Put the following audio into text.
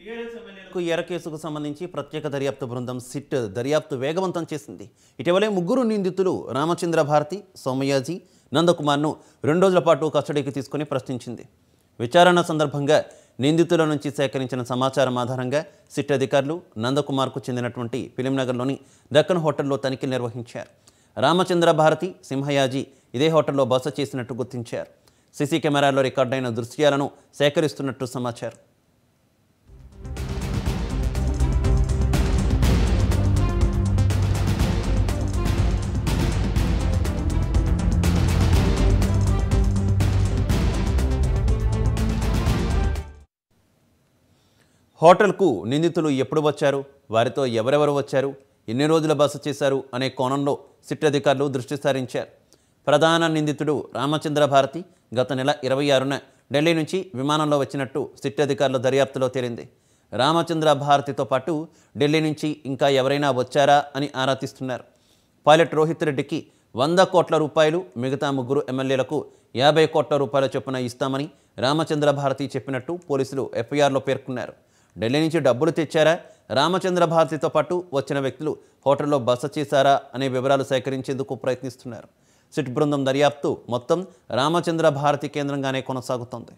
ఎర కేసుకు సంబంధించి ప్రత్యేక దర్యాప్తు బృందం సిట్ దర్యాప్తు వేగవంతం చేసింది. ఇటీవలే ముగ్గురు నిందితులు రామచంద్ర భారతి, సోమయాజీ, నందకుమార్ను 2 రోజుల పాటు కస్టడీకి తీసుకుని ప్రశ్నించింది. విచారణ సందర్భంగా నిందితుల నుంచి సేకరించిన సమాచారం ఆధారంగా సిట్ అధికారులు నందకుమార్కు చెందినటువంటి ఫిలింనగర్లోని దక్కన్ హోటల్లో తనిఖీలు నిర్వహించారు. రామచంద్ర భారతి, సింహయాజీ ఇదే హోటల్లో బస చేసినట్టు గుర్తించారు. సీసీ కెమెరాల్లో రికార్డైన దృశ్యాలను సేకరిస్తున్నట్టు సమాచారం. హోటల్కు నిందితులు ఎప్పుడు వచ్చారు, వారితో ఎవరెవరు వచ్చారు, ఎన్ని రోజుల బస చేశారు అనే కోణంలో సిట్ అధికారులు దృష్టి సారించారు. ప్రధాన నిందితుడు రామచంద్ర భారతి గత నెల 26న ఢిల్లీ నుంచి విమానంలో వచ్చినట్టు సిట్ అధికారుల దర్యాప్తులో తేలింది. రామచంద్ర భారతితో పాటు ఢిల్లీ నుంచి ఇంకా ఎవరైనా వచ్చారా అని ఆరా తీస్తున్నారు. పైలట్ రోహిత్ రెడ్డికి 100 కోట్ల రూపాయలు, మిగతా ముగ్గురు ఎమ్మెల్యేలకు 50 కోట్ల రూపాయల చొప్పున ఇస్తామని రామచంద్ర భారతి చెప్పినట్టు పోలీసులు ఎఫ్ఐఆర్లో పేర్కొన్నారు. ఢిల్లీ నుంచి డబ్బులు తెచ్చారా, రామచంద్ర భారతితో పాటు వచ్చిన వ్యక్తులు హోటల్లో బస చేశారా అనే వివరాలు సేకరించేందుకు ప్రయత్నిస్తున్నారు. సిట్ బృందం దర్యాప్తు మొత్తం రామచంద్ర భారతి కేంద్రంగానే కొనసాగుతోంది.